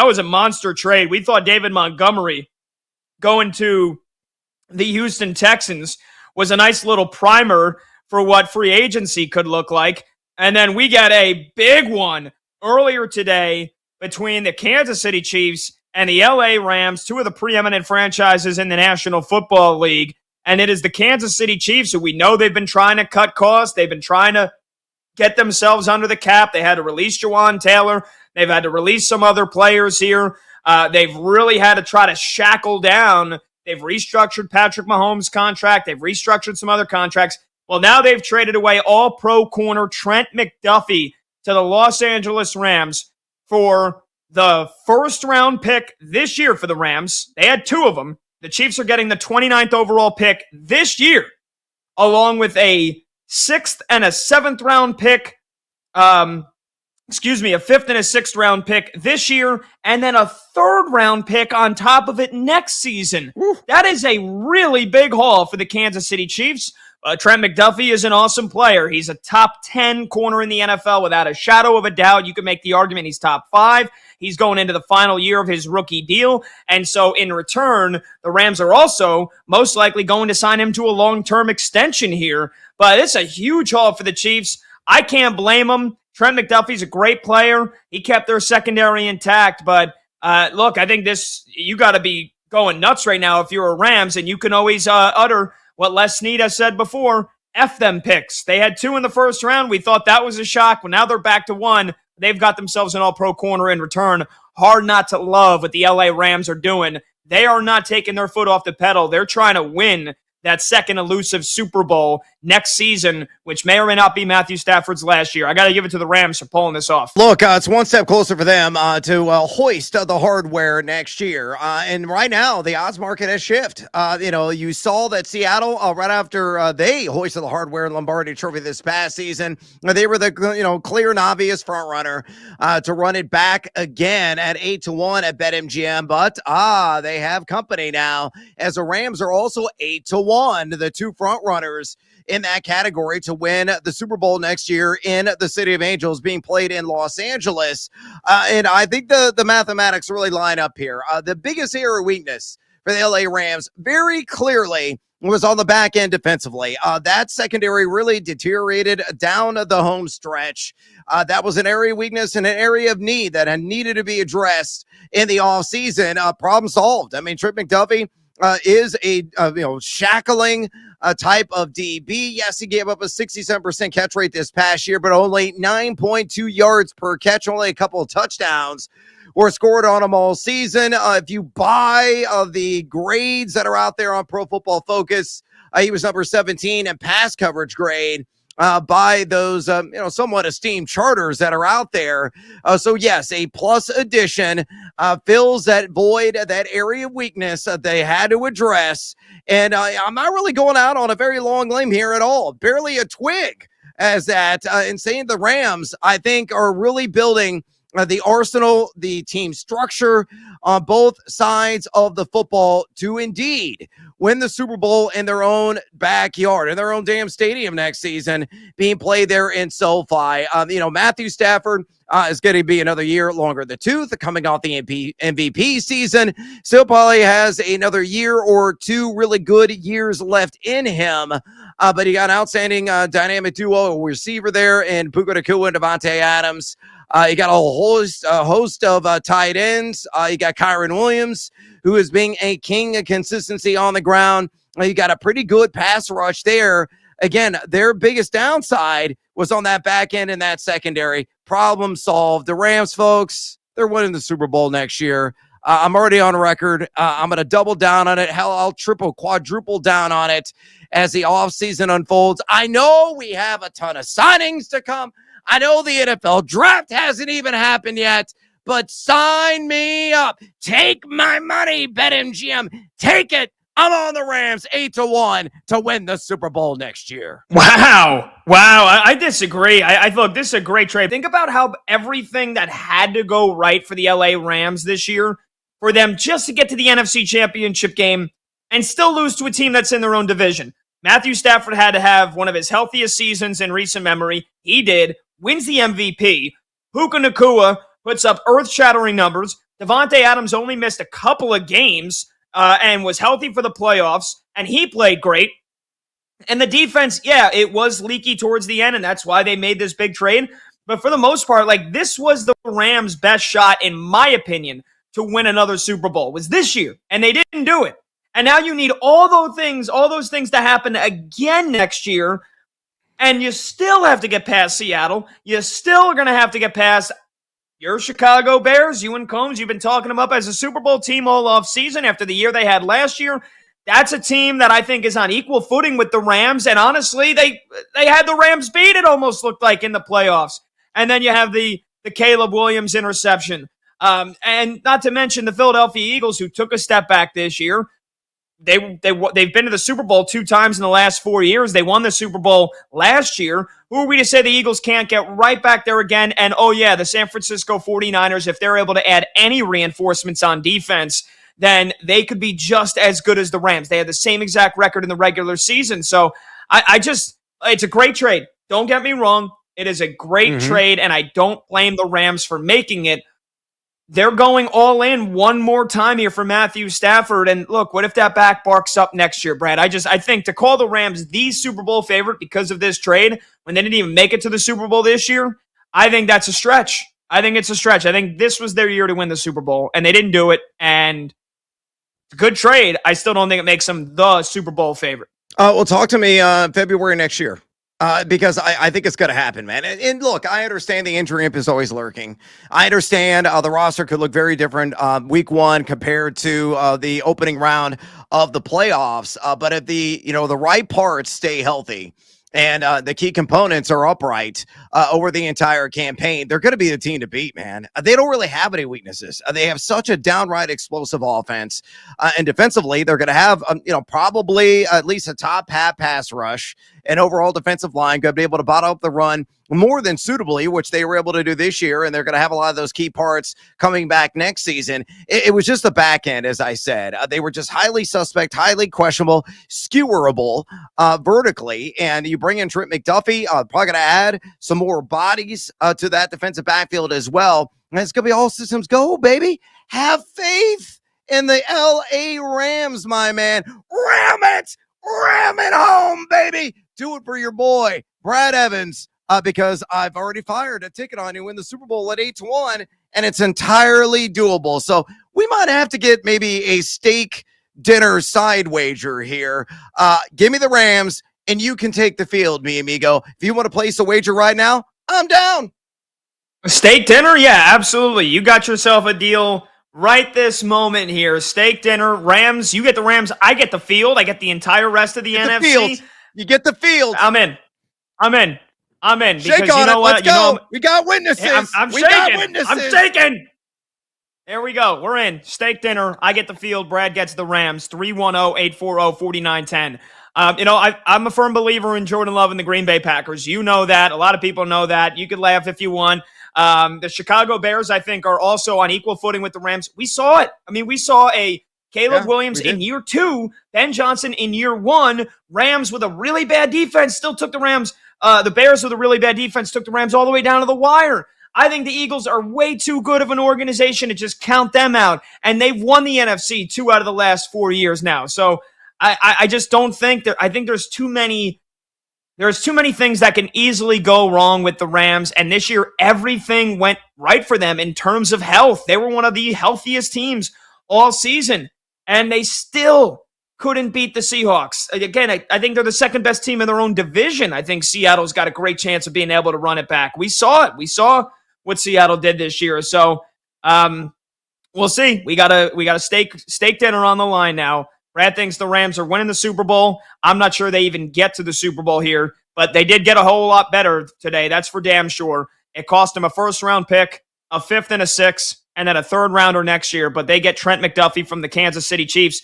that was a monster trade. We thought David Montgomery going to the Houston Texans was a nice little primer for what free agency could look like. And then we got a big one earlier today between the Kansas City Chiefs and the LA Rams, two of the preeminent franchises in the National Football League. And it is the Kansas City Chiefs, who we know they've been trying to cut costs. They've been trying to get themselves under the cap. They had to release Jawan Taylor. They've had to release some other players here. They've really had to try to shackle down. They've restructured Patrick Mahomes' contract. They've restructured some other contracts. Well, now they've traded away all-pro corner Trent McDuffie to the Los Angeles Rams for the first-round pick this year for the Rams. They had two of them. The Chiefs are getting the 29th overall pick this year, along with a 6th and a 7th round pick, a 5th and a 6th round pick this year, and then a 3rd round pick on top of it next season. Ooh. That is a really big haul for the Kansas City Chiefs. Trent McDuffie is an awesome player. He's a top 10 corner in the NFL without a shadow of a doubt. You can make the argument he's top 5. He's going into the final year of his rookie deal. And so in return, the Rams are also most likely going to sign him to a long-term extension here. But it's a huge haul for the Chiefs. I can't blame them. Trent McDuffie's a great player. He kept their secondary intact. But look, I think you got to be going nuts right now if you're a Rams, and you can always utter what Les Snead has said before, F them picks. They had 2 in the first round. We thought that was a shock. Well, now they're back to 1. They've got themselves an all-pro corner in return. Hard not to love what the LA Rams are doing. They are not taking their foot off the pedal. They're trying to win that second elusive Super Bowl next season, which may or may not be Matthew Stafford's last year. I got to give it to the Rams for pulling this off. Look, it's one step closer for them to hoist the hardware next year. And right now, the odds market has shifted. You saw that Seattle, right after they hoisted the hardware and Lombardi Trophy this past season, they were the clear and obvious front runner to run it back again at 8-1 at BetMGM. But they have company now, as the Rams are also 8-1. The two front runners in that category to win the Super Bowl next year in the City of Angels, being played in Los Angeles. And I think the mathematics really line up here. The biggest area of weakness for the LA Rams very clearly was on the back end defensively. That secondary really deteriorated down the home stretch. That was an area of weakness and an area of need that had needed to be addressed in the offseason. Problem solved. I mean, Trent McDuffie is a shackling type of DB. Yes, he gave up a 67% catch rate this past year, but only 9.2 yards per catch, only a couple of touchdowns were scored on him all season. If you buy the grades that are out there on Pro Football Focus, he was number 17 in pass coverage grade by those, somewhat esteemed charters that are out there. So yes, a plus addition fills that void, that area of weakness that they had to address. And I'm not really going out on a very long limb here at all. Barely a twig as that, and saying the Rams, I think, are really building the arsenal, the team structure on both sides of the football to indeed win the Super Bowl in their own backyard, in their own damn stadium next season, being played there in SoFi. Matthew Stafford is going to be another year longer in the tooth, coming off the MVP season. Still probably has another year or two really good years left in him. But he got an outstanding dynamic duo receiver there in Puka Nacua and Devontae Adams. You got a host of tight ends. You got Kyron Williams, who is being a king of consistency on the ground. You got a pretty good pass rush there. Again, their biggest downside was on that back end and that secondary. Problem solved. The Rams, folks, they're winning the Super Bowl next year. I'm already on record. I'm going to double down on it. Hell, I'll quadruple down on it as the offseason unfolds. I know we have a ton of signings to come. I know the NFL draft hasn't even happened yet, but sign me up. Take my money, BetMGM. Take it. I'm on the Rams 8-1 to win the Super Bowl next year. Wow. I disagree. I thought this is a great trade. Think about how everything that had to go right for the LA Rams this year, for them just to get to the NFC Championship game and still lose to a team that's in their own division. Matthew Stafford had to have one of his healthiest seasons in recent memory. He did. Wins the MVP. Puka Nacua puts up earth-shattering numbers. Devontae Adams only missed a couple of games and was healthy for the playoffs, and he played great. And the defense, yeah, it was leaky towards the end, and that's why they made this big trade. But for the most part, like, this was the Rams' best shot, in my opinion, to win another Super Bowl, was this year, and they didn't do it. And now you need all those things to happen again next year, and you still have to get past Seattle. You still are going to have to get past your Chicago Bears. You and Combs, you've been talking them up as a Super Bowl team all off season after the year they had last year. That's a team that I think is on equal footing with the Rams, and honestly, they had the Rams beat, it almost looked like, in the playoffs. And then you have the Caleb Williams interception. And not to mention the Philadelphia Eagles, who took a step back this year. They've been to the Super Bowl 2 times in the last 4 years. They won the Super Bowl last year. Who are we to say the Eagles can't get right back there again? And, oh, yeah, the San Francisco 49ers, if they're able to add any reinforcements on defense, then they could be just as good as the Rams. They had the same exact record in the regular season. So it's a great trade. Don't get me wrong. It is a great trade, and I don't blame the Rams for making it. They're going all in one more time here for Matthew Stafford. And look, what if that back barks up next year, Brad? I think to call the Rams the Super Bowl favorite because of this trade when they didn't even make it to the Super Bowl this year, I think that's a stretch. I think it's a stretch. I think this was their year to win the Super Bowl, and they didn't do it. And it's a good trade. I still don't think it makes them the Super Bowl favorite. Well, talk to me February next year. Because I think it's going to happen, man. And look, I understand the injury imp is always lurking. I understand the roster could look very different week 1 compared to the opening round of the playoffs. But if the right parts stay healthy and the key components are upright over the entire campaign, they're going to be the team to beat, man. They don't really have any weaknesses. They have such a downright explosive offense. And defensively, they're going to have, probably at least a top half pass rush and overall defensive line, going to be able to bottle up the run more than suitably, which they were able to do this year. And they're going to have a lot of those key parts coming back next season. It was just the back end, as I said. They were just highly suspect, highly questionable, skewerable vertically. And you bring in Trent McDuffie, probably going to add some more bodies to that defensive backfield as well. And it's going to be all systems go, baby. Have faith in the LA Rams, my man. Ram it home, baby. Do it for your boy, Brad Evans, because I've already fired a ticket on you in the Super Bowl at 8-1, and it's entirely doable. So we might have to get maybe a steak dinner side wager here. Give me the Rams, and you can take the field, mi amigo. If you want to place a wager right now, I'm down. A steak dinner? Yeah, absolutely. You got yourself a deal right this moment here. Steak dinner, Rams. You get the Rams. I get the field. I get the entire rest of the NFC. You get the field. I'm in. Because Shake on it. Let's go. We got witnesses. I'm shaking. There we go. We're in. Steak dinner. I get the field. Brad gets the Rams. 310-840-4910. I'm a firm believer in Jordan Love and the Green Bay Packers. You know that. A lot of people know that. You could laugh if you want. The Chicago Bears, I think, are also on equal footing with the Rams. We saw it. I mean, we saw a Caleb Williams in year 2, Ben Johnson in year 1. Rams with a really bad defense still took the Rams. The Bears with a really bad defense took the Rams all the way down to the wire. I think the Eagles are way too good of an organization to just count them out. And they've won the NFC 2 out of the last 4 years now. So I just don't think that. I think there's too many things that can easily go wrong with the Rams. And this year, everything went right for them in terms of health. They were one of the healthiest teams all season. And they still couldn't beat the Seahawks. Again, I think they're the second best team in their own division. I think Seattle's got a great chance of being able to run it back. We saw it. We saw what Seattle did this year. So we'll see. We got a steak dinner on the line now. Brad thinks the Rams are winning the Super Bowl. I'm not sure they even get to the Super Bowl here, but they did get a whole lot better today. That's for damn sure. It cost them a first-round pick, a 5th and a 6th, and then a 3rd rounder next year, but they get Trent McDuffie from the Kansas City Chiefs,